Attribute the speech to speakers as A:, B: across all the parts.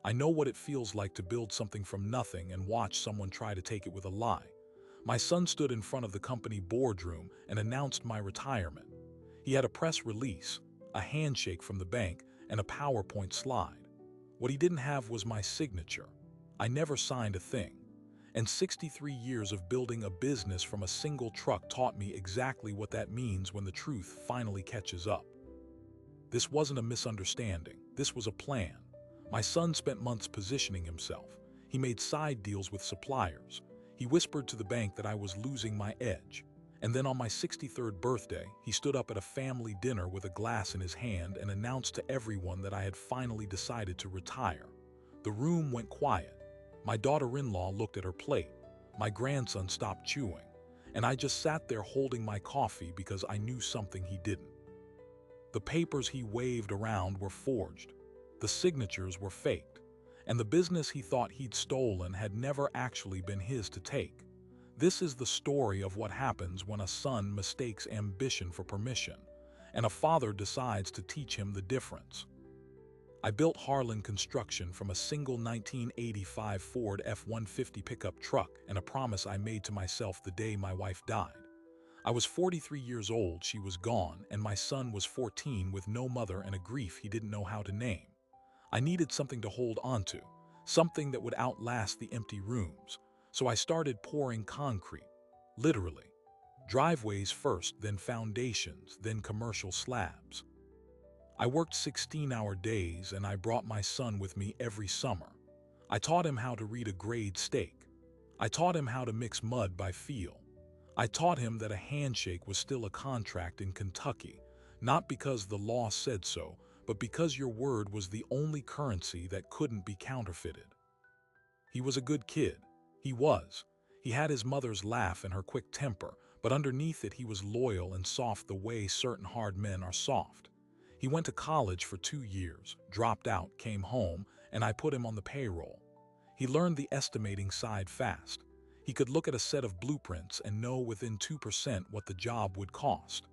A: I know what it feels like to build something from nothing and watch someone try to take it with a lie. My son stood in front of the company boardroom and announced my retirement. He had a press release, a handshake from the bank, and a PowerPoint slide. What he didn't have was my signature. I never signed a thing. And 63 years of building a business from a single truck taught me exactly what that means when the truth finally catches up. This wasn't a misunderstanding. This was a plan. My son spent months positioning himself. He made side deals with suppliers. He whispered to the bank that I was losing my edge. And then on my 63rd birthday, he stood up at a family dinner with a glass in his hand and announced to everyone that I had finally decided to retire. The room went quiet. My daughter-in-law looked at her plate. My grandson stopped chewing. And I just sat there holding my coffee because I knew something he didn't. The papers he waved around were forged. The signatures were faked. And the business he thought he'd stolen had never actually been his to take. This is the story of what happens when a son mistakes ambition for permission, and a father decides to teach him the difference. I built Harlan Construction from a single 1985 Ford F-150 pickup truck and a promise I made to myself the day my wife died. I was 43 years old, she was gone, and my son was 14 with no mother and a grief he didn't know how to name. I needed something to hold onto, something that would outlast the empty rooms. So I started pouring concrete, literally. Driveways first, then foundations, then commercial slabs. I worked 16-hour days and I brought my son with me every summer. I taught him how to read a grade stake. I taught him how to mix mud by feel. I taught him that a handshake was still a contract in Kentucky, not because the law said so, but because your word was the only currency that couldn't be counterfeited. He was a good kid. He was. He had his mother's laugh and her quick temper, but underneath it he was loyal and soft the way certain hard men are soft. He went to college for 2 years, dropped out, came home, and I put him on the payroll. He learned the estimating side fast. He could look at a set of blueprints and know within 2% what the job would cost.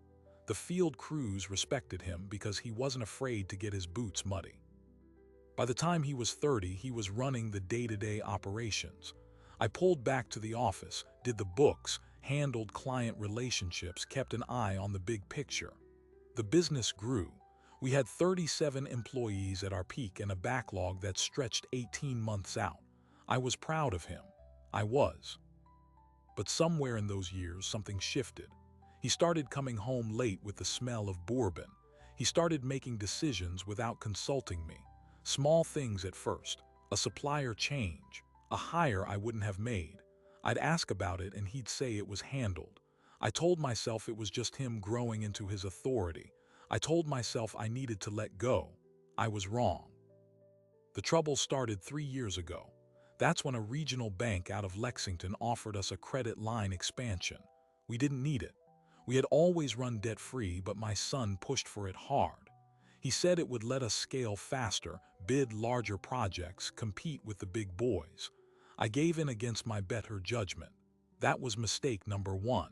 A: The field crews respected him because he wasn't afraid to get his boots muddy. By the time he was 30, he was running the day-to-day operations. I pulled back to the office, did the books, handled client relationships, kept an eye on the big picture. The business grew. We had 37 employees at our peak and a backlog that stretched 18 months out. I was proud of him. I was. But somewhere in those years, something shifted. He started coming home late with the smell of bourbon. He started making decisions without consulting me. Small things at first, a supplier change, a hire I wouldn't have made. I'd ask about it and he'd say it was handled. I told myself it was just him growing into his authority. I told myself I needed to let go. I was wrong. The trouble started 3 years ago. That's when a regional bank out of Lexington offered us a credit line expansion. We didn't need it. We had always run debt-free, but my son pushed for it hard. He said it would let us scale faster, bid larger projects, compete with the big boys. I gave in against my better judgment. That was mistake number 1.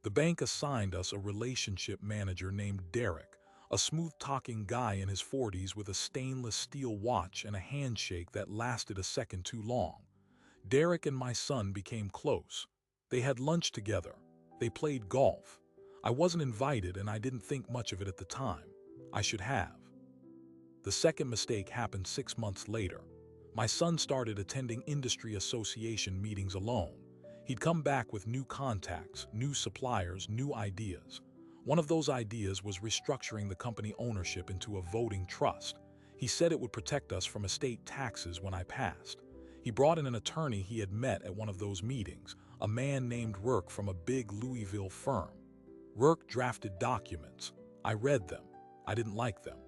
A: The bank assigned us a relationship manager named Derek, a smooth-talking guy in his 40s with a stainless steel watch and a handshake that lasted a second too long. Derek and my son became close. They had lunch together. They played golf. I wasn't invited and I didn't think much of it at the time. I should have. The second mistake happened 6 months later. My son started attending industry association meetings alone. He'd come back with new contacts, new suppliers, new ideas. One of those ideas was restructuring the company ownership into a voting trust. He said it would protect us from estate taxes when I passed. He brought in an attorney he had met at one of those meetings, a man named Rourke from a big Louisville firm. Rourke drafted documents. I read them. I didn't like them.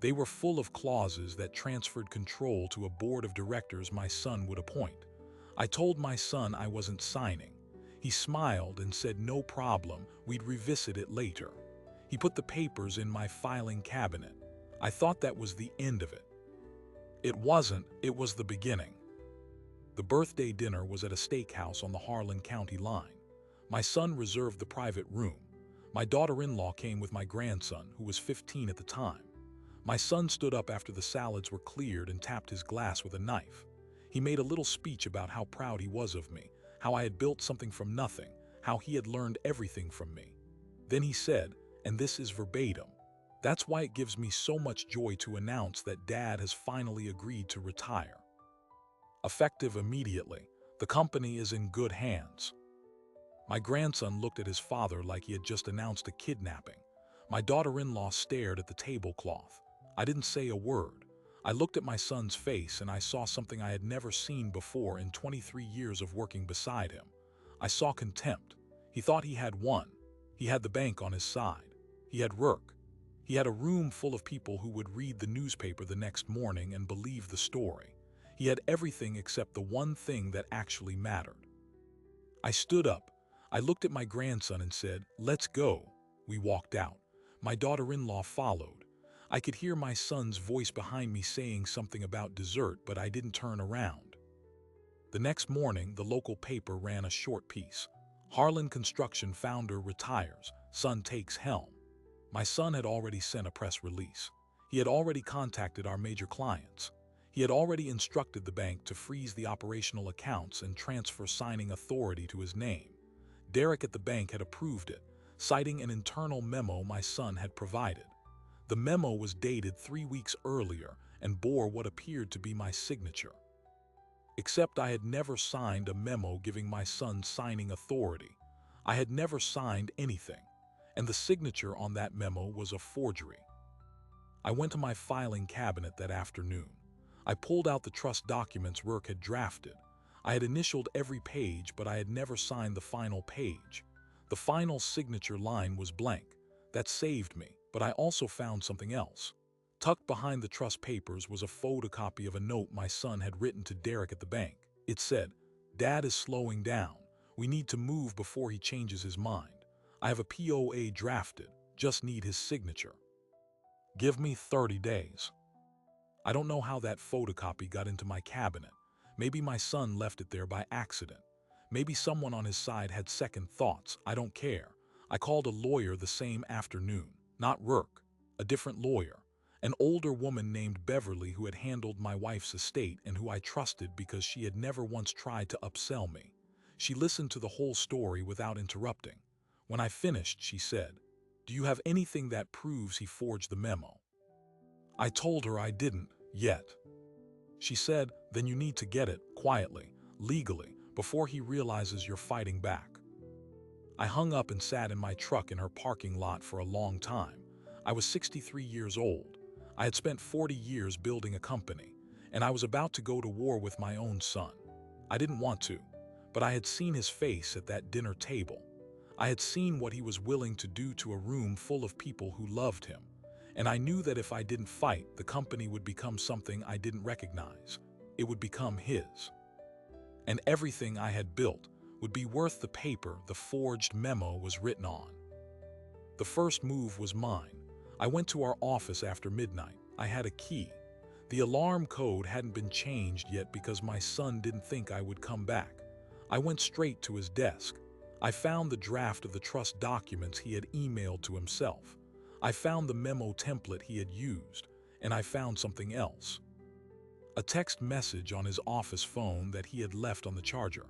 A: They were full of clauses that transferred control to a board of directors my son would appoint. I told my son I wasn't signing. He smiled and said no problem, we'd revisit it later. He put the papers in my filing cabinet. I thought that was the end of it. It wasn't, it was the beginning. The birthday dinner was at a steakhouse on the Harlan County line. My son reserved the private room. My daughter-in-law came with my grandson, who was 15 at the time. My son stood up after the salads were cleared and tapped his glass with a knife. He made a little speech about how proud he was of me, how I had built something from nothing, how he had learned everything from me. Then he said, and this is verbatim, "That's why it gives me so much joy to announce that Dad has finally agreed to retire. Effective immediately, the company is in good hands." My grandson looked at his father like he had just announced a kidnapping. My daughter-in-law stared at the tablecloth. I didn't say a word. I looked at my son's face and I saw something I had never seen before in 23 years of working beside him. I saw contempt. He thought he had won. He had the bank on his side. He had work. He had a room full of people who would read the newspaper the next morning and believe the story. He had everything except the one thing that actually mattered. I stood up. I looked at my grandson and said, "Let's go." We walked out. My daughter-in-law followed. I could hear my son's voice behind me saying something about dessert, but I didn't turn around. The next morning, the local paper ran a short piece. Harlan Construction founder retires, son takes helm. My son had already sent a press release. He had already contacted our major clients. He had already instructed the bank to freeze the operational accounts and transfer signing authority to his name. Derek at the bank had approved it, citing an internal memo my son had provided. The memo was dated 3 weeks earlier and bore what appeared to be my signature. Except I had never signed a memo giving my son signing authority. I had never signed anything, and the signature on that memo was a forgery. I went to my filing cabinet that afternoon. I pulled out the trust documents Rourke had drafted. I had initialed every page, but I had never signed the final page. The final signature line was blank. That saved me, but I also found something else. Tucked behind the trust papers was a photocopy of a note my son had written to Derek at the bank. It said, "Dad is slowing down. We need to move before he changes his mind. I have a POA drafted, just need his signature. Give me 30 days. I don't know how that photocopy got into my cabinet. Maybe my son left it there by accident. Maybe someone on his side had second thoughts. I don't care. I called a lawyer the same afternoon. Not Rourke, a different lawyer. An older woman named Beverly who had handled my wife's estate and who I trusted because she had never once tried to upsell me. She listened to the whole story without interrupting. When I finished, she said, "Do you have anything that proves he forged the memo?" I told her I didn't, yet. She said, "Then you need to get it, quietly, legally, before he realizes you're fighting back." I hung up and sat in my truck in her parking lot for a long time. I was 63 years old. I had spent 40 years building a company, and I was about to go to war with my own son. I didn't want to, but I had seen his face at that dinner table. I had seen what he was willing to do to a room full of people who loved him, and I knew that if I didn't fight, the company would become something I didn't recognize. It would become his. And everything I had built would be worth the paper the forged memo was written on. The first move was mine. I went to our office after midnight. I had a key. The alarm code hadn't been changed yet because my son didn't think I would come back. I went straight to his desk. I found the draft of the trust documents he had emailed to himself. I found the memo template he had used, and I found something else. A text message on his office phone that he had left on the charger.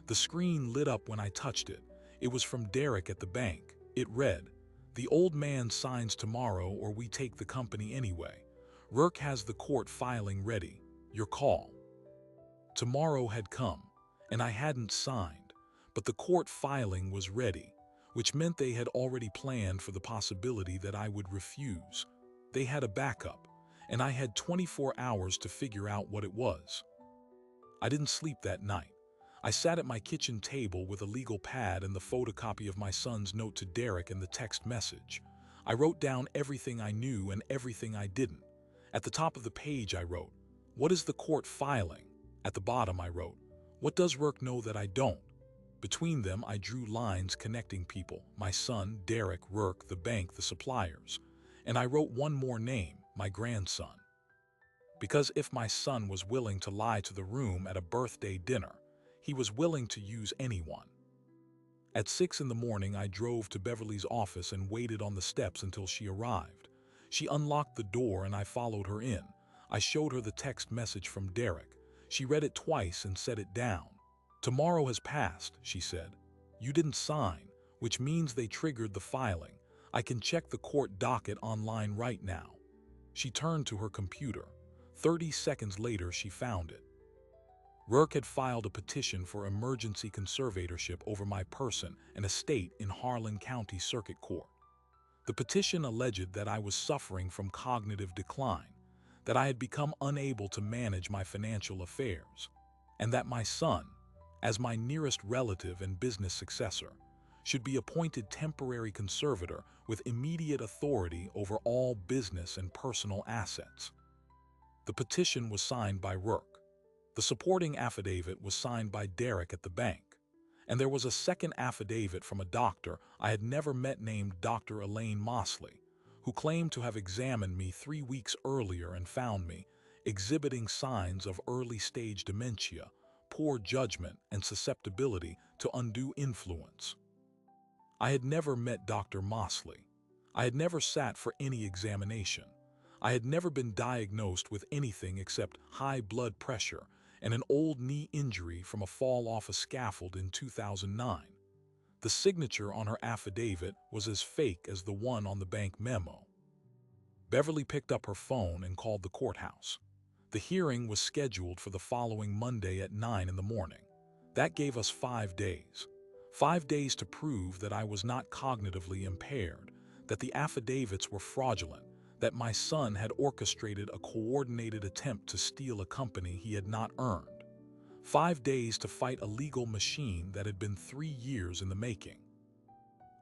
A: The screen lit up when I touched it. It was from Derek at the bank. It read, "The old man signs tomorrow or we take the company anyway. Rourke has the court filing ready. Your call." Tomorrow had come, and I hadn't signed, but the court filing was ready, which meant they had already planned for the possibility that I would refuse. They had a backup, and I had 24 hours to figure out what it was. I didn't sleep that night. I sat at my kitchen table with a legal pad and the photocopy of my son's note to Derek and the text message. I wrote down everything I knew and everything I didn't. At the top of the page I wrote, "What is the court filing?" At the bottom I wrote, "What does Rourke know that I don't?" Between them I drew lines connecting people, my son, Derek, Rourke, the bank, the suppliers. And I wrote one more name, my grandson. Because if my son was willing to lie to the room at a birthday dinner, he was willing to use anyone. At 6 in the morning, I drove to Beverly's office and waited on the steps until she arrived. She unlocked the door and I followed her in. I showed her the text message from Derek. She read it twice and set it down. "Tomorrow has passed," she said. "You didn't sign, which means they triggered the filing. I can check the court docket online right now." She turned to her computer. 30 seconds later, she found it. Rourke had filed a petition for emergency conservatorship over my person and estate in Harlan County Circuit Court. The petition alleged that I was suffering from cognitive decline, that I had become unable to manage my financial affairs, and that my son, as my nearest relative and business successor, should be appointed temporary conservator with immediate authority over all business and personal assets. The petition was signed by Rourke. The supporting affidavit was signed by Derek at the bank. And there was a second affidavit from a doctor I had never met named Dr. Elaine Mosley, who claimed to have examined me 3 weeks earlier and found me exhibiting signs of early-stage dementia, poor judgment, and susceptibility to undue influence. I had never met Dr. Mosley. I had never sat for any examination. I had never been diagnosed with anything except high blood pressure and an old knee injury from a fall off a scaffold in 2009. The signature on her affidavit was as fake as the one on the bank memo. Beverly picked up her phone and called the courthouse. The hearing was scheduled for the following Monday at 9 in the morning. That gave us 5 days. 5 days to prove that I was not cognitively impaired, that the affidavits were fraudulent, that my son had orchestrated a coordinated attempt to steal a company he had not earned. 5 days to fight a legal machine that had been 3 years in the making.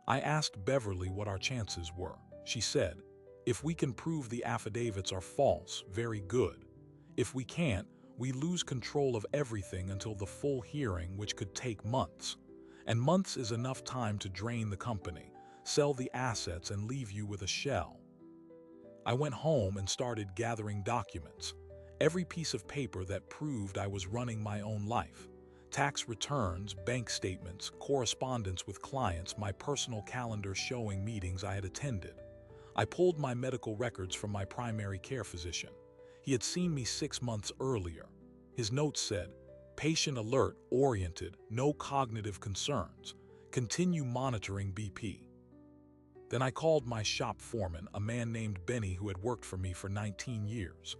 A: I asked Beverly what our chances were. She said, "If we can prove the affidavits are false, very good. If we can't, we lose control of everything until the full hearing, which could take months. And months is enough time to drain the company, sell the assets, and leave you with a shell." I went home and started gathering documents, every piece of paper that proved I was running my own life. Tax returns, bank statements, correspondence with clients, my personal calendar showing meetings I had attended. I pulled my medical records from my primary care physician. He had seen me 6 months earlier. His notes said, "Patient alert, oriented, no cognitive concerns. Continue monitoring BP." Then I called my shop foreman, a man named Benny who had worked for me for 19 years.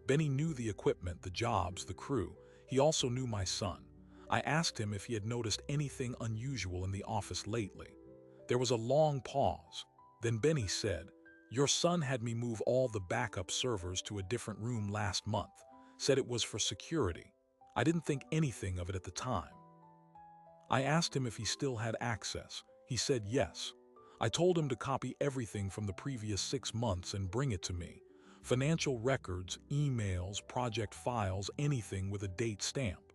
A: Benny knew the equipment, the jobs, the crew. He also knew my son. I asked him if he had noticed anything unusual in the office lately. There was a long pause. Then Benny said, "Your son had me move all the backup servers to a different room last month. Said it was for security. I didn't think anything of it at the time." I asked him if he still had access. He said yes. I told him to copy everything from the previous 6 months and bring it to me. Financial records, emails, project files, anything with a date stamp.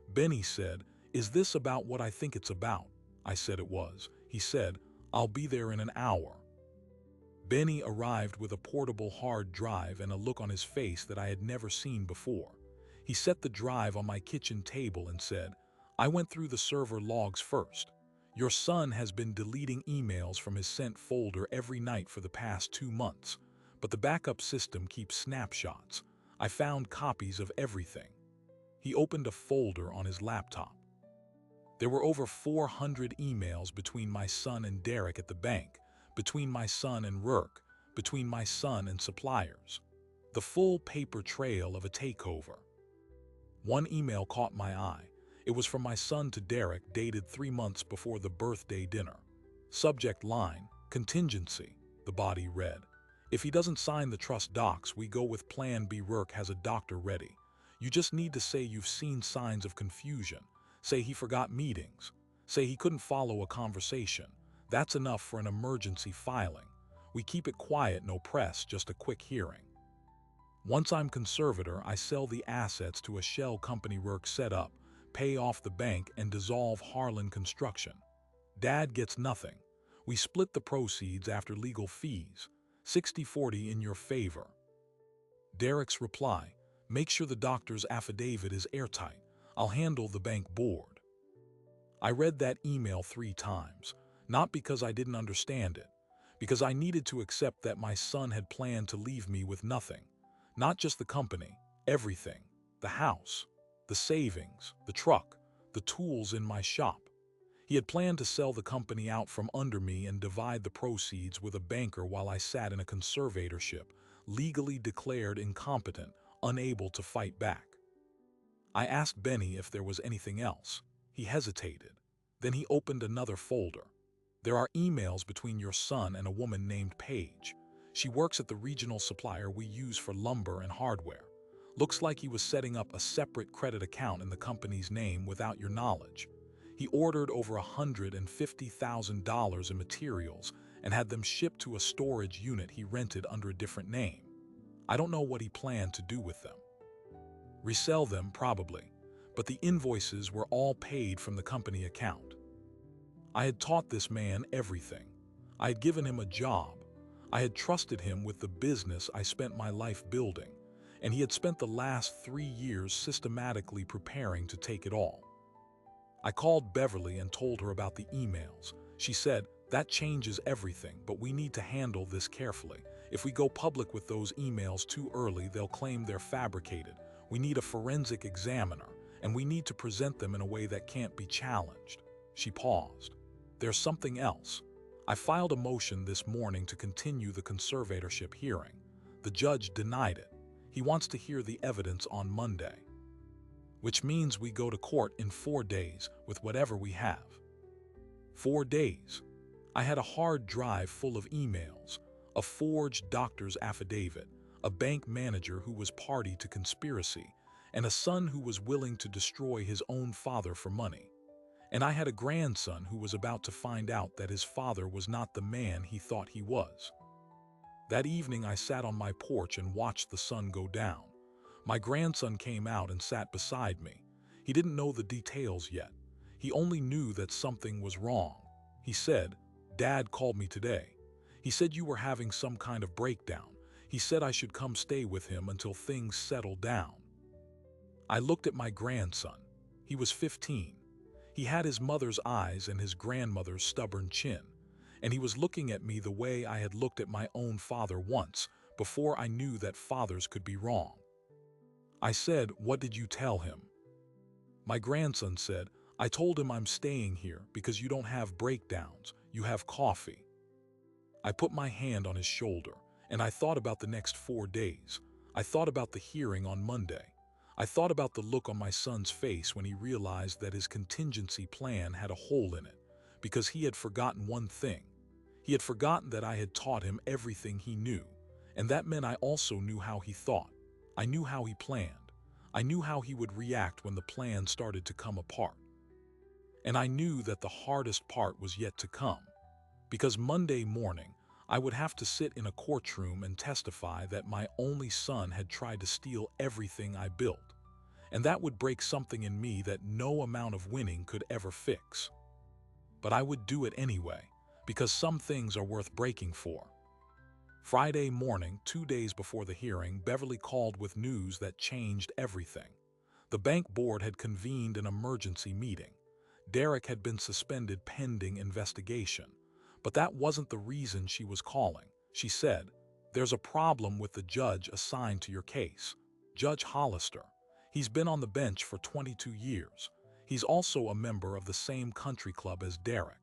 A: Benny said, "Is this about what I think it's about?" I said it was. He said, "I'll be there in an hour." Benny arrived with a portable hard drive and a look on his face that I had never seen before. He set the drive on my kitchen table and said, "I went through the server logs first. Your son has been deleting emails from his sent folder every night for the past 2 months, but the backup system keeps snapshots. I found copies of everything." He opened a folder on his laptop. There were over 400 emails between my son and Derek at the bank, between my son and Rourke, between my son and suppliers. The full paper trail of a takeover. One email caught my eye. It was from my son to Derek, dated 3 months before the birthday dinner. Subject line, "Contingency," the body read. "If he doesn't sign the trust docs, we go with Plan B. Rourke has a doctor ready. You just need to say you've seen signs of confusion. Say he forgot meetings. Say he couldn't follow a conversation. That's enough for an emergency filing. We keep it quiet, no press, just a quick hearing. Once I'm conservator, I sell the assets to a shell company Rourke set up, pay off the bank, and dissolve Harlan Construction. Dad gets nothing. We split the proceeds after legal fees, 60-40 in your favor." Derek's reply, "Make sure the doctor's affidavit is airtight. I'll handle the bank board." I read that email 3 times, not because I didn't understand it, because I needed to accept that my son had planned to leave me with nothing. Not just the company, everything. The house, the savings, the truck, the tools in my shop. He had planned to sell the company out from under me and divide the proceeds with a banker while I sat in a conservatorship, legally declared incompetent, unable to fight back. I asked Benny if there was anything else. He hesitated. Then he opened another folder. There are emails between your son and a woman named Paige. She works at the regional supplier we use for lumber and hardware. Looks like he was setting up a separate credit account in the company's name without your knowledge. He ordered over $150,000 in materials and had them shipped to a storage unit he rented under a different name. I don't know what he planned to do with them. Resell them, probably, but the invoices were all paid from the company account. I had taught this man everything. I had given him a job. I had trusted him with the business I spent my life building, and he had spent the last 3 years systematically preparing to take it all. I called Beverly and told her about the emails. She said, "That changes everything, but we need to handle this carefully. If we go public with those emails too early, they'll claim they're fabricated. We need a forensic examiner, and we need to present them in a way that can't be challenged." She paused. "There's something else. I filed a motion this morning to continue the conservatorship hearing. The judge denied it. He wants to hear the evidence on Monday, which means we go to court in 4 days with whatever we have." 4 days. I had a hard drive full of emails, a forged doctor's affidavit, a bank manager who was party to conspiracy, and a son who was willing to destroy his own father for money. And I had a grandson who was about to find out that his father was not the man he thought he was. That evening I sat on my porch and watched the sun go down. My grandson came out and sat beside me. He didn't know the details yet. He only knew that something was wrong. He said, "Dad called me today. He said you were having some kind of breakdown. He said I should come stay with him until things settled down." I looked at my grandson. He was 15. He had his mother's eyes and his grandmother's stubborn chin, and he was looking at me the way I had looked at my own father once, before I knew that fathers could be wrong. I said, "What did you tell him?" My grandson said, "I told him I'm staying here because you don't have breakdowns, you have coffee." I put my hand on his shoulder, and I thought about the next 4 days. I thought about the hearing on Monday. I thought about the look on my son's face when he realized that his contingency plan had a hole in it, because he had forgotten one thing. He had forgotten that I had taught him everything he knew, and that meant I also knew how he thought. I knew how he planned. I knew how he would react when the plan started to come apart. And I knew that the hardest part was yet to come, because Monday morning, I would have to sit in a courtroom and testify that my only son had tried to steal everything I built, and that would break something in me that no amount of winning could ever fix. But I would do it anyway, because some things are worth breaking for. Friday morning, 2 days before the hearing, Beverly called with news that changed everything. The bank board had convened an emergency meeting. Derek had been suspended pending investigation. But that wasn't the reason she was calling. She said, "There's a problem with the judge assigned to your case, Judge Hollister. He's been on the bench for 22 years. He's also a member of the same country club as Derek.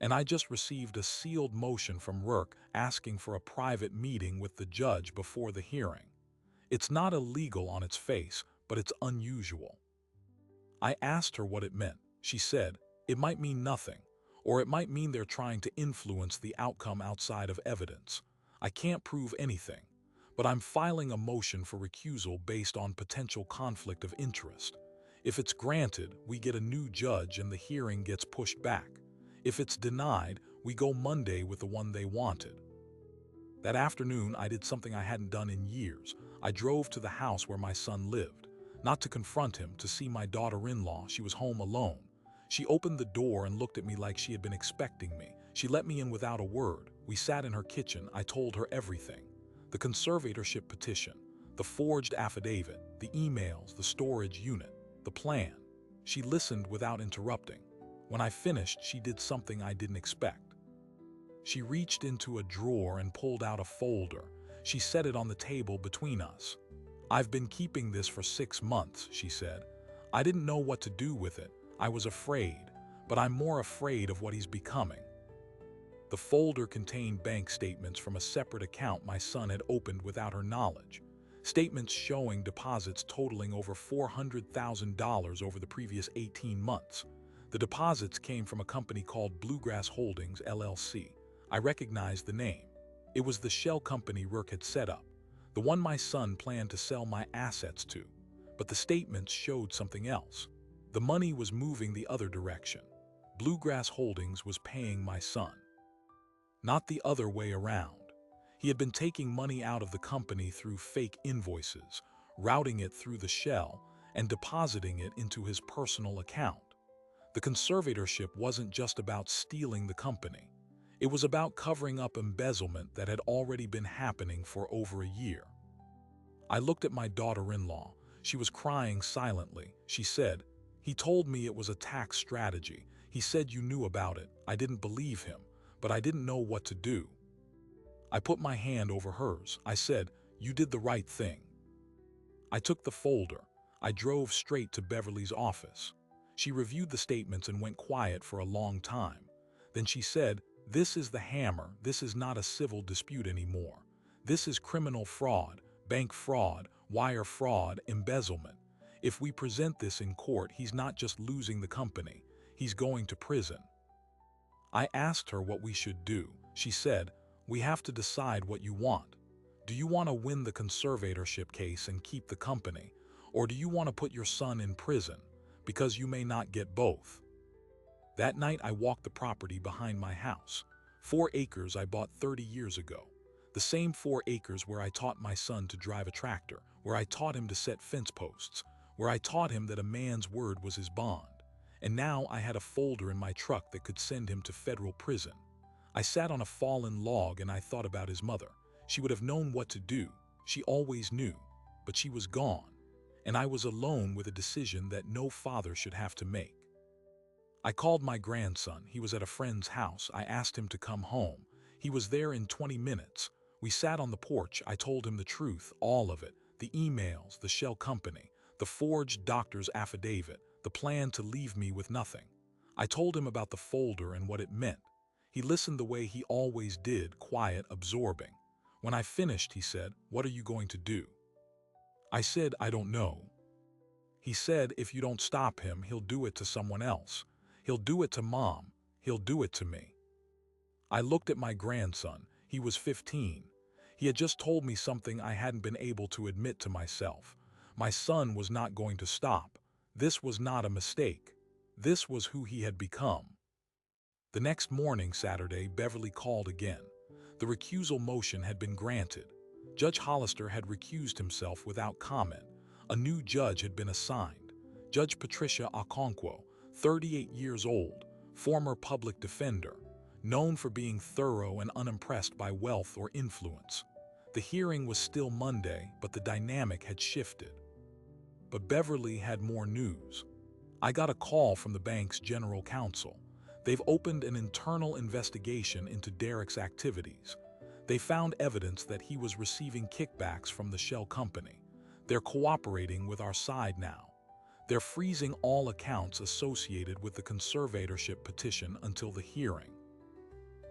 A: And I just received a sealed motion from Rourke asking for a private meeting with the judge before the hearing. It's not illegal on its face, but it's unusual." I asked her what it meant. She said, "It might mean nothing, or it might mean they're trying to influence the outcome outside of evidence. I can't prove anything, but I'm filing a motion for recusal based on potential conflict of interest. If it's granted, we get a new judge and the hearing gets pushed back. If it's denied, we go Monday with the one they wanted." That afternoon, I did something I hadn't done in years. I drove to the house where my son lived, not to confront him, to see my daughter-in-law. She was home alone. She opened the door and looked at me like she had been expecting me. She let me in without a word. We sat in her kitchen. I told her everything. The conservatorship petition, the forged affidavit, the emails, the storage unit, the plan. She listened without interrupting. When I finished, she did something I didn't expect. She reached into a drawer and pulled out a folder. She set it on the table between us. "I've been keeping this for 6 months," she said. "I didn't know what to do with it. I was afraid, but I'm more afraid of what he's becoming." The folder contained bank statements from a separate account my son had opened without her knowledge. Statements showing deposits totaling over $400,000 over the previous 18 months. The deposits came from a company called Bluegrass Holdings, LLC. I recognized the name. It was the shell company Rourke had set up, the one my son planned to sell my assets to. But the statements showed something else. The money was moving the other direction. Bluegrass Holdings was paying my son, not the other way around. He had been taking money out of the company through fake invoices, routing it through the shell, and depositing it into his personal account. The conservatorship wasn't just about stealing the company. It was about covering up embezzlement that had already been happening for over a year. I looked at my daughter-in-law. She was crying silently. She said, "He told me it was a tax strategy. He said you knew about it. I didn't believe him, but I didn't know what to do." I put my hand over hers. I said, "You did the right thing." I took the folder. I drove straight to Beverly's office. She reviewed the statements and went quiet for a long time. Then she said, "This is the hammer. This is not a civil dispute anymore. This is criminal fraud, bank fraud, wire fraud, embezzlement. If we present this in court, he's not just losing the company, he's going to prison." I asked her what we should do. She said, "We have to decide what you want. Do you want to win the conservatorship case and keep the company, or do you want to put your son in prison? Because you may not get both." That night I walked the property behind my house. 4 acres I bought 30 years ago. The same 4 acres where I taught my son to drive a tractor, where I taught him to set fence posts, where I taught him that a man's word was his bond. And now I had a folder in my truck that could send him to federal prison. I sat on a fallen log and I thought about his mother. She would have known what to do. She always knew, but she was gone. And I was alone with a decision that no father should have to make. I called my grandson. He was at a friend's house. I asked him to come home. He was there in 20 minutes. We sat on the porch. I told him the truth, all of it. The emails, the shell company, the forged doctor's affidavit, the plan to leave me with nothing. I told him about the folder and what it meant. He listened the way he always did, quiet, absorbing. When I finished, he said, "What are you going to do?" I said, "I don't know." He said, "If you don't stop him, he'll do it to someone else. He'll do it to Mom. He'll do it to me." I looked at my grandson. He was 15. He had just told me something I hadn't been able to admit to myself. My son was not going to stop. This was not a mistake. This was who he had become. The next morning, Saturday, Beverly called again. The recusal motion had been granted. Judge Hollister had recused himself without comment. A new judge had been assigned. Judge Patricia Okonkwo, 38 years old, former public defender, known for being thorough and unimpressed by wealth or influence. The hearing was still Monday, but the dynamic had shifted. But Beverly had more news. I got a call from the bank's general counsel. They've opened an internal investigation into Derek's activities. They found evidence that he was receiving kickbacks from the shell company. They're cooperating with our side now. They're freezing all accounts associated with the conservatorship petition until the hearing.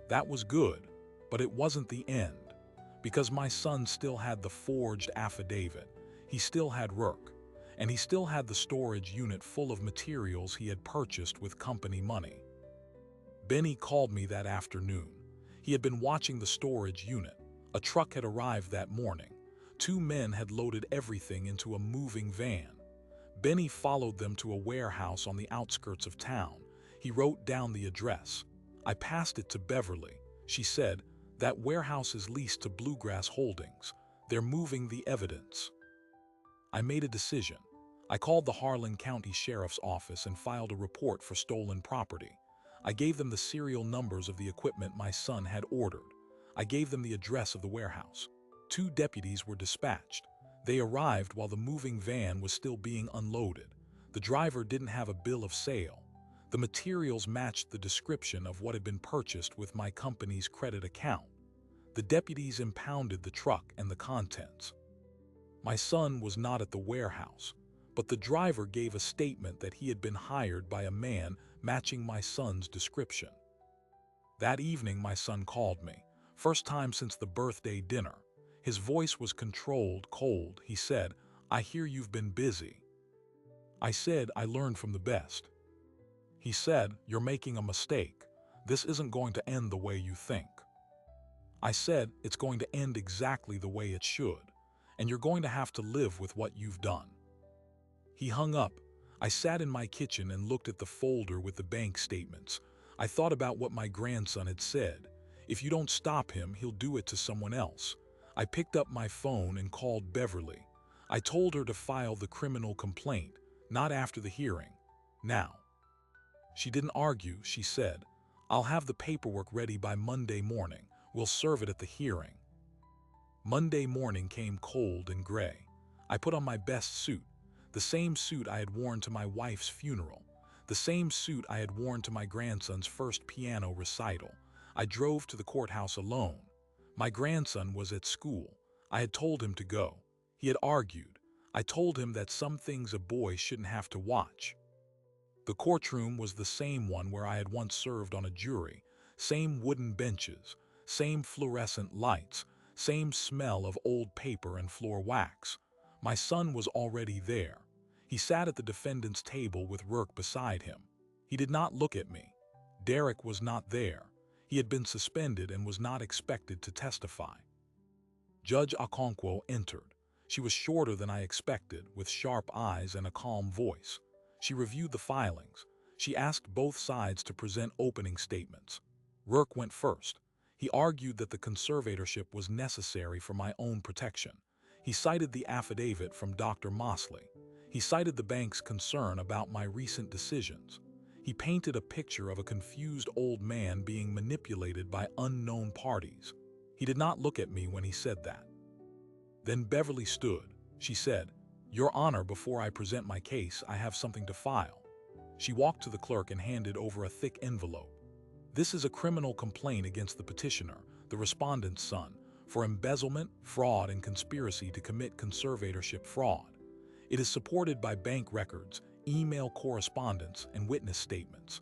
A: That was good, but it wasn't the end. Because my son still had the forged affidavit, he still had Rourke, and he still had the storage unit full of materials he had purchased with company money. Benny called me that afternoon. He had been watching the storage unit. A truck had arrived that morning. 2 men had loaded everything into a moving van. Benny followed them to a warehouse on the outskirts of town. He wrote down the address. I passed it to Beverly. She said, "That warehouse is leased to Bluegrass Holdings. They're moving the evidence." I made a decision. I called the Harlan County Sheriff's Office and filed a report for stolen property. I gave them the serial numbers of the equipment my son had ordered. I gave them the address of the warehouse. 2 deputies were dispatched. They arrived while the moving van was still being unloaded. The driver didn't have a bill of sale. The materials matched the description of what had been purchased with my company's credit account. The deputies impounded the truck and the contents. My son was not at the warehouse, but the driver gave a statement that he had been hired by a man matching my son's description. That evening, my son called me, first time since the birthday dinner. His voice was controlled, cold. He said, "I hear you've been busy." I said, "I learned from the best." He said, "You're making a mistake. This isn't going to end the way you think." I said, "It's going to end exactly the way it should, and you're going to have to live with what you've done." He hung up. I sat in my kitchen and looked at the folder with the bank statements. I thought about what my grandson had said. If you don't stop him, he'll do it to someone else. I picked up my phone and called Beverly. I told her to file the criminal complaint, not after the hearing, now. She didn't argue. She said, "I'll have the paperwork ready by Monday morning. We'll serve it at the hearing." Monday morning came cold and gray. I put on my best suit, the same suit I had worn to my wife's funeral, the same suit I had worn to my grandson's first piano recital. I drove to the courthouse alone. My grandson was at school. I had told him to go. He had argued. I told him that some things a boy shouldn't have to watch. The courtroom was the same one where I had once served on a jury, same wooden benches, same fluorescent lights, same smell of old paper and floor wax. My son was already there. He sat at the defendant's table with Rourke beside him. He did not look at me. Derek was not there. He had been suspended and was not expected to testify. Judge Okonkwo entered. She was shorter than I expected, with sharp eyes and a calm voice. She reviewed the filings. She asked both sides to present opening statements. Rourke went first. He argued that the conservatorship was necessary for my own protection. He cited the affidavit from Dr. Mosley. He cited the bank's concern about my recent decisions. He painted a picture of a confused old man being manipulated by unknown parties. He did not look at me when he said that. Then Beverly stood. She said, "Your Honor, before I present my case, I have something to file." She walked to the clerk and handed over a thick envelope. "This is a criminal complaint against the petitioner, the respondent's son, for embezzlement, fraud, and conspiracy to commit conservatorship fraud. It is supported by bank records, email correspondence, and witness statements.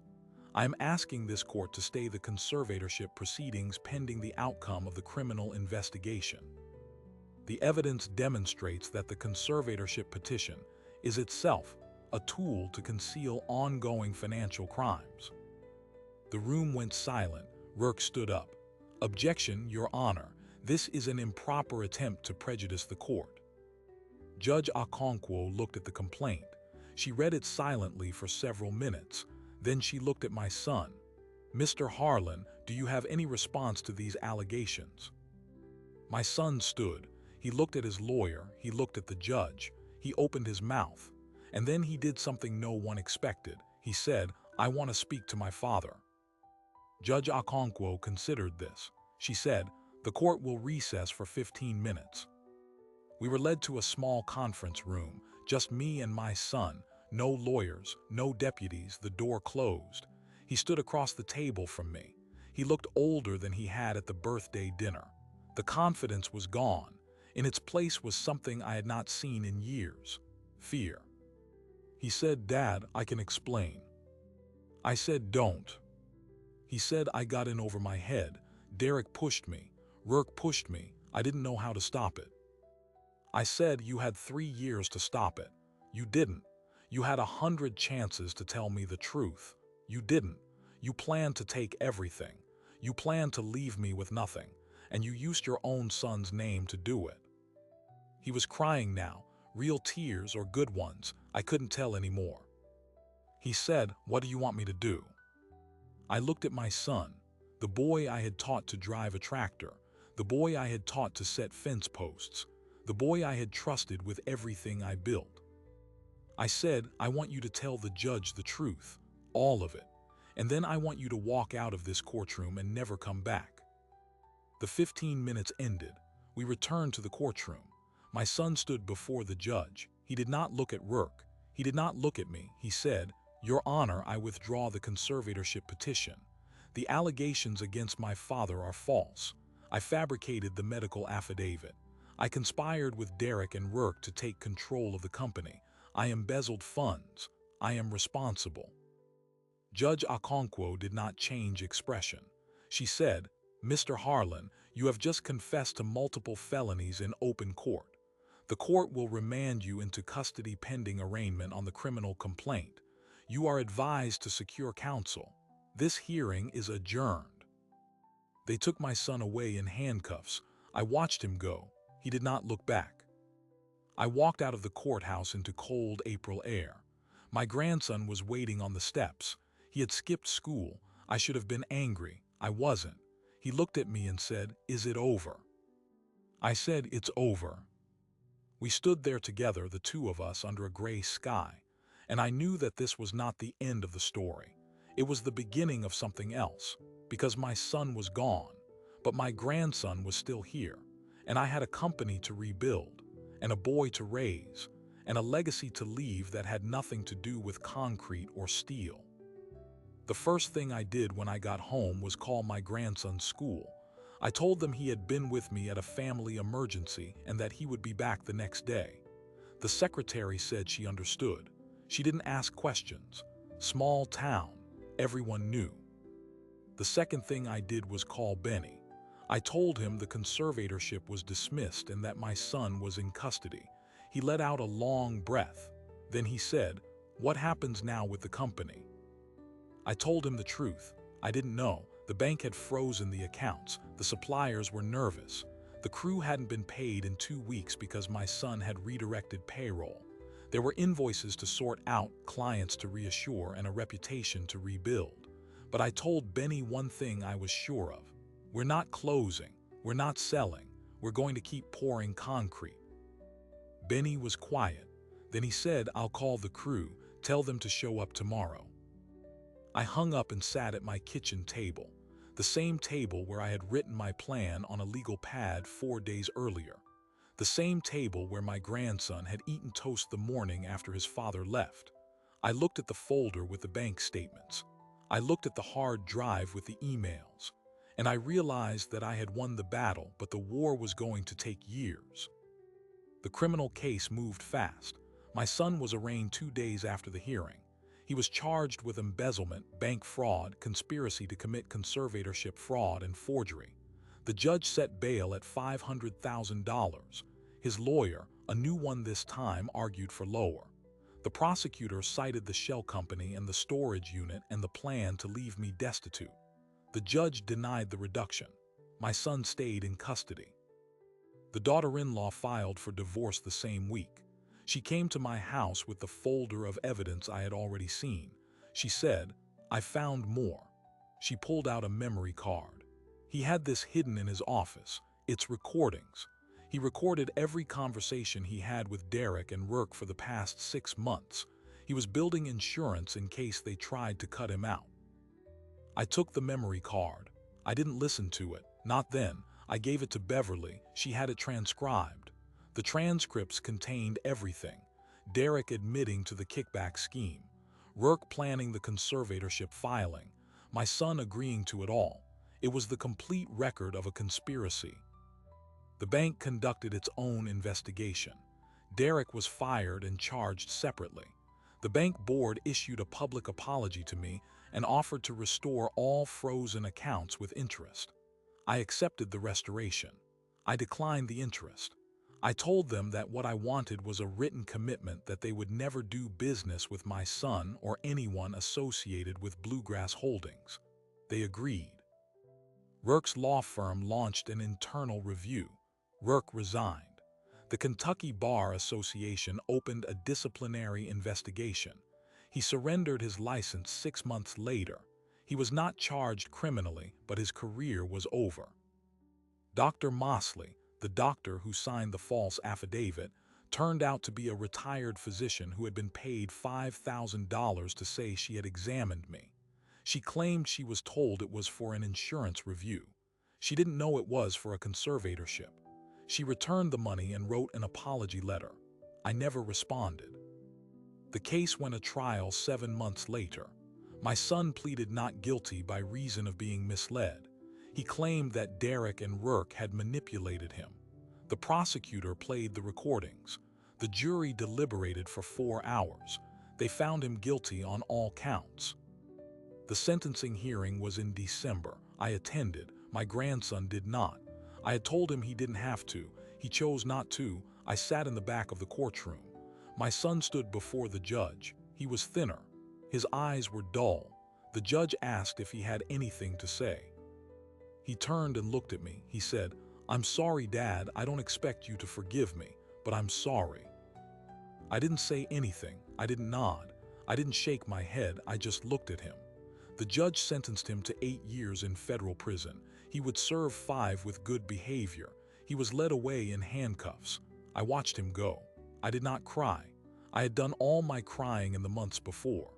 A: I am asking this court to stay the conservatorship proceedings pending the outcome of the criminal investigation. The evidence demonstrates that the conservatorship petition is itself a tool to conceal ongoing financial crimes." The room went silent. Rourke stood up. "Objection, Your Honor. This is an improper attempt to prejudice the court." Judge Okonkwo looked at the complaint. She read it silently for several minutes. Then she looked at my son. "Mr. Harlan, do you have any response to these allegations?" My son stood. He looked at his lawyer. He looked at the judge. He opened his mouth. And then he did something no one expected. He said, "I want to speak to my father." Judge Okonkwo considered this. She said, "The court will recess for 15 minutes." We were led to a small conference room, just me and my son, no lawyers, no deputies. The door closed. He stood across the table from me. He looked older than he had at the birthday dinner. The confidence was gone. In its place was something I had not seen in years: fear. He said, "Dad, I can explain." I said, "Don't." He said, "I got in over my head. Derek pushed me. Rourke pushed me. I didn't know how to stop it." I said, "You had 3 years to stop it. You didn't. You had 100 chances to tell me the truth. You didn't. You planned to take everything. You planned to leave me with nothing, and you used your own son's name to do it." He was crying now, real tears or good ones. I couldn't tell anymore. He said, "What do you want me to do?" I looked at my son, the boy I had taught to drive a tractor, the boy I had taught to set fence posts, the boy I had trusted with everything I built. I said, "I want you to tell the judge the truth, all of it, and then I want you to walk out of this courtroom and never come back." The 15 minutes ended. We returned to the courtroom. My son stood before the judge. He did not look at Rourke. He did not look at me. He said, Your Honor, I withdraw the conservatorship petition. The allegations against my father are false. I fabricated the medical affidavit. I conspired with Derek and Rourke to take control of the company. I embezzled funds. I am responsible. Judge Okonkwo did not change expression. She said, Mr. Harlan, you have just confessed to multiple felonies in open court. The court will remand you into custody pending arraignment on the criminal complaint. You are advised to secure counsel. This hearing is adjourned. They took my son away in handcuffs. I watched him go. He did not look back. I walked out of the courthouse into cold April air. My grandson was waiting on the steps. He had skipped school. I should have been angry. I wasn't. He looked at me and said, "Is it over?" I said, "It's over." We stood there together, the two of us, under a gray sky, and I knew that this was not the end of the story. It was the beginning of something else, because my son was gone, but my grandson was still here, and I had a company to rebuild, and a boy to raise, and a legacy to leave that had nothing to do with concrete or steel. The first thing I did when I got home was call my grandson's school. I told them he had been with me at a family emergency and that he would be back the next day. The secretary said she understood. She didn't ask questions. Small town, everyone knew. The second thing I did was call Benny. I told him the conservatorship was dismissed and that my son was in custody. He let out a long breath. Then he said, "What happens now with the company?" I told him the truth. I didn't know. The bank had frozen the accounts. The suppliers were nervous. The crew hadn't been paid in 2 weeks because my son had redirected payroll. There were invoices to sort out, clients to reassure, and a reputation to rebuild. But I told Benny one thing I was sure of. We're not closing. We're not selling. We're going to keep pouring concrete. Benny was quiet. Then he said, "I'll call the crew. Tell them to show up tomorrow." I hung up and sat at my kitchen table, the same table where I had written my plan on a legal pad 4 days earlier, the same table where my grandson had eaten toast the morning after his father left. I looked at the folder with the bank statements. I looked at the hard drive with the emails, and I realized that I had won the battle, but the war was going to take years. The criminal case moved fast. My son was arraigned 2 days after the hearing. He was charged with embezzlement, bank fraud, conspiracy to commit conservatorship fraud, and forgery. The judge set bail at $500,000. His lawyer, a new one this time, argued for lower. The prosecutor cited the shell company and the storage unit and the plan to leave me destitute. The judge denied the reduction. My son stayed in custody. The daughter-in-law filed for divorce the same week. She came to my house with the folder of evidence I had already seen. She said, "I found more." She pulled out a memory card. He had this hidden in his office. It's recordings. He recorded every conversation he had with Derek and Rourke for the past 6 months. He was building insurance in case they tried to cut him out. I took the memory card. I didn't listen to it. Not then. I gave it to Beverly. She had it transcribed. The transcripts contained everything. Derek admitting to the kickback scheme, Rourke planning the conservatorship filing, my son agreeing to it all. It was the complete record of a conspiracy. The bank conducted its own investigation. Derek was fired and charged separately. The bank board issued a public apology to me and offered to restore all frozen accounts with interest. I accepted the restoration. I declined the interest. I told them that what I wanted was a written commitment that they would never do business with my son or anyone associated with Bluegrass Holdings. They agreed. Rourke's law firm launched an internal review. Rourke resigned. The Kentucky Bar Association opened a disciplinary investigation. He surrendered his license 6 months later. He was not charged criminally, but his career was over. Dr. Mosley, the doctor who signed the false affidavit, turned out to be a retired physician who had been paid $5,000 to say she had examined me. She claimed she was told it was for an insurance review. She didn't know it was for a conservatorship. She returned the money and wrote an apology letter. I never responded. The case went to trial 7 months later. My son pleaded not guilty by reason of being misled. He claimed that Derek and Rourke had manipulated him. The prosecutor played the recordings. The jury deliberated for 4 hours. They found him guilty on all counts. The sentencing hearing was in December. I attended. My grandson did not. I had told him he didn't have to. He chose not to. I sat in the back of the courtroom. My son stood before the judge. He was thinner. His eyes were dull. The judge asked if he had anything to say. He turned and looked at me. He said, "I'm sorry, Dad. I don't expect you to forgive me, but I'm sorry." I didn't say anything. I didn't nod. I didn't shake my head. I just looked at him. The judge sentenced him to 8 years in federal prison. He would serve 5 with good behavior. He was led away in handcuffs. I watched him go. I did not cry. I had done all my crying in the months before.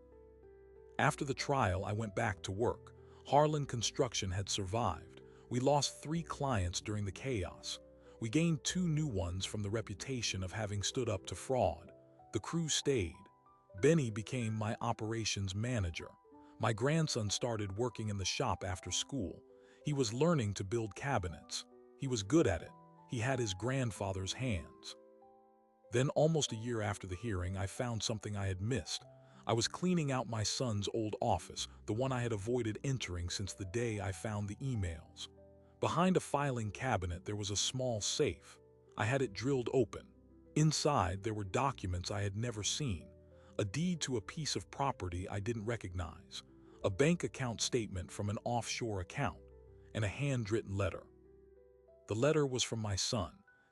A: After the trial, I went back to work. Harlan Construction had survived. We lost 3 clients during the chaos. We gained 2 new ones from the reputation of having stood up to fraud. The crew stayed. Benny became my operations manager. My grandson started working in the shop after school. He was learning to build cabinets. He was good at it. He had his grandfather's hands. Then, almost a year after the hearing, I found something I had missed. I was cleaning out my son's old office, the one I had avoided entering since the day I found the emails. Behind a filing cabinet, there was a small safe. I had it drilled open. Inside, there were documents I had never seen. A deed to a piece of property I didn't recognize, a bank account statement from an offshore account, and a handwritten letter. The letter was from my son,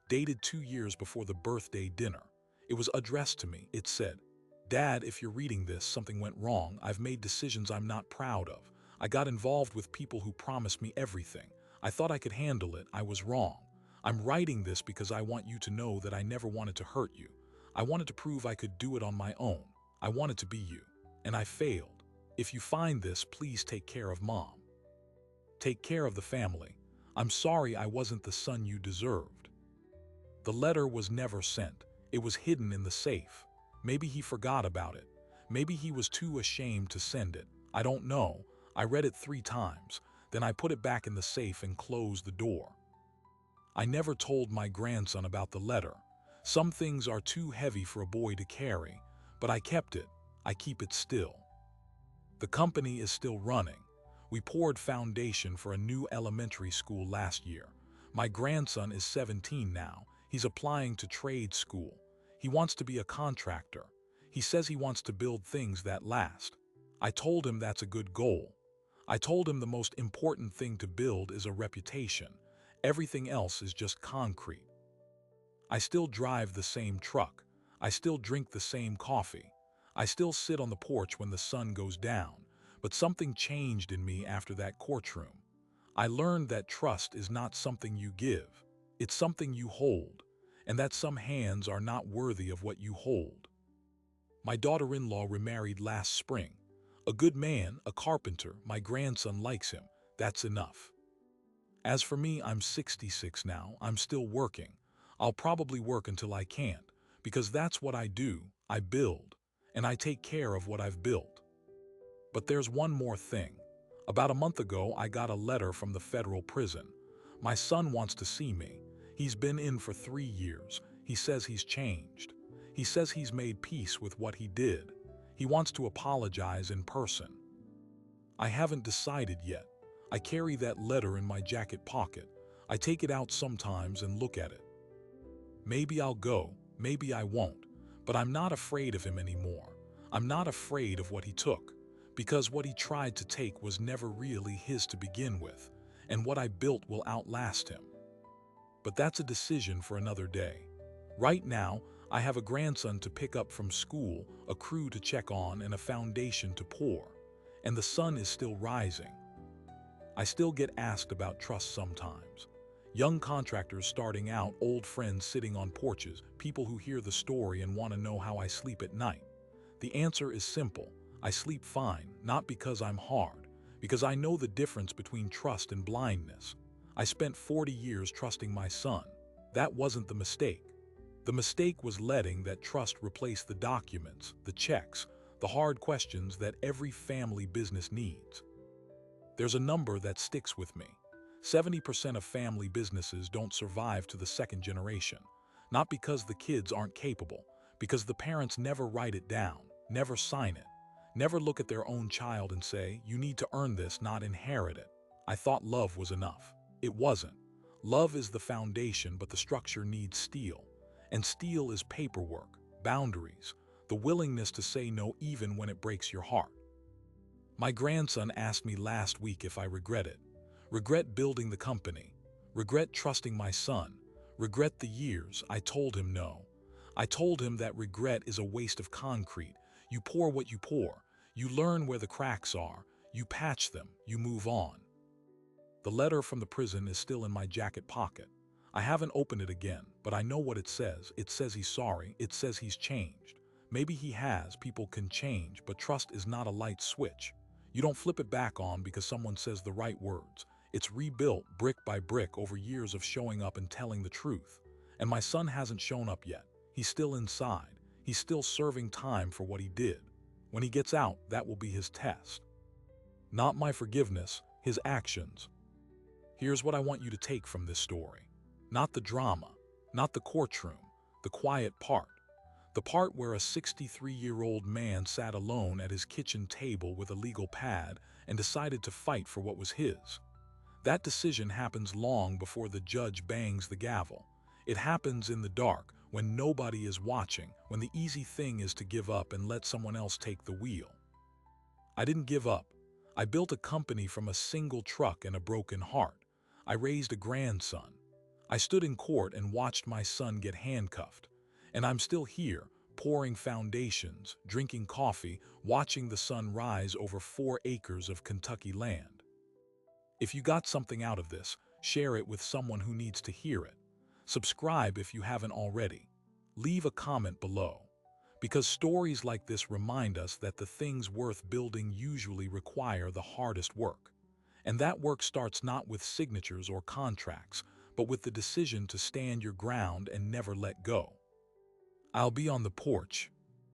A: dated 2 years before the birthday dinner. It was addressed to me. It said, "Dad, if you're reading this, something went wrong. I've made decisions I'm not proud of. I got involved with people who promised me everything. I thought I could handle it. I was wrong. I'm writing this because I want you to know that I never wanted to hurt you. I wanted to prove I could do it on my own. I wanted to be you, and I failed. If you find this, please take care of Mom. Take care of the family. I'm sorry I wasn't the son you deserved." The letter was never sent. It was hidden in the safe. Maybe he forgot about it. Maybe he was too ashamed to send it. I don't know. I read it 3 times. Then I put it back in the safe and closed the door. I never told my grandson about the letter. Some things are too heavy for a boy to carry, but I kept it. I keep it still. The company is still running. We poured foundation for a new elementary school last year. My grandson is 17 now. He's applying to trade school. He wants to be a contractor. He says he wants to build things that last. I told him that's a good goal. I told him the most important thing to build is a reputation. Everything else is just concrete. I still drive the same truck. I still drink the same coffee. I still sit on the porch when the sun goes down. But something changed in me after that courtroom. I learned that trust is not something you give. It's something you hold, and that some hands are not worthy of what you hold. My daughter-in-law remarried last spring. A good man, a carpenter, my grandson likes him. That's enough. As for me, I'm 66 now. I'm still working. I'll probably work until I can't, because that's what I do. I build, and I take care of what I've built. But there's one more thing. About a month ago, I got a letter from the federal prison. My son wants to see me. He's been in for 3 years. He says he's changed. He says he's made peace with what he did. He wants to apologize in person. I haven't decided yet. I carry that letter in my jacket pocket. I take it out sometimes and look at it. Maybe I'll go, maybe I won't, but I'm not afraid of him anymore. I'm not afraid of what he took, because what he tried to take was never really his to begin with, and what I built will outlast him. But that's a decision for another day. Right now, I have a grandson to pick up from school, a crew to check on, and a foundation to pour. And the sun is still rising. I still get asked about trust sometimes. Young contractors starting out, old friends sitting on porches, people who hear the story and want to know how I sleep at night. The answer is simple. I sleep fine, not because I'm hard, because I know the difference between trust and blindness. I spent 40 years trusting my son. That wasn't the mistake. The The mistake was letting that trust replace the documents, the checks, the hard questions that every family business needs. There's a number that sticks with me. 70% of family businesses don't survive to the second generation. Not because the kids aren't capable, because the parents never write it down, never sign it, never look at their own child and say, "You need to earn this, not inherit it." I thought love was enough. It wasn't. Love is the foundation, but the structure needs steel. And steel is paperwork, boundaries, the willingness to say no even when it breaks your heart. My grandson asked me last week if I regret it. Regret building the company. Regret trusting my son. Regret the years. I told him no. I told him that regret is a waste of concrete. You pour what you pour. You learn where the cracks are. You patch them. You move on. The letter from the prison is still in my jacket pocket. I haven't opened it again, but I know what it says. It says he's sorry. It says he's changed. Maybe he has. People can change, but trust is not a light switch. You don't flip it back on because someone says the right words. It's rebuilt brick by brick over years of showing up and telling the truth. And my son hasn't shown up yet. He's still inside. He's still serving time for what he did. When he gets out, that will be his test. Not my forgiveness, his actions. Here's what I want you to take from this story. Not the drama, not the courtroom, the quiet part. The part where a 63-year-old man sat alone at his kitchen table with a legal pad and decided to fight for what was his. That decision happens long before the judge bangs the gavel. It happens in the dark, when nobody is watching, when the easy thing is to give up and let someone else take the wheel. I didn't give up. I built a company from a single truck and a broken heart. I raised a grandson. I stood in court and watched my son get handcuffed. And I'm still here, pouring foundations, drinking coffee, watching the sun rise over 4 acres of Kentucky land. If you got something out of this, share it with someone who needs to hear it. Subscribe if you haven't already. Leave a comment below. Because stories like this remind us that the things worth building usually require the hardest work. And that work starts not with signatures or contracts, but with the decision to stand your ground and never let go. I'll be on the porch,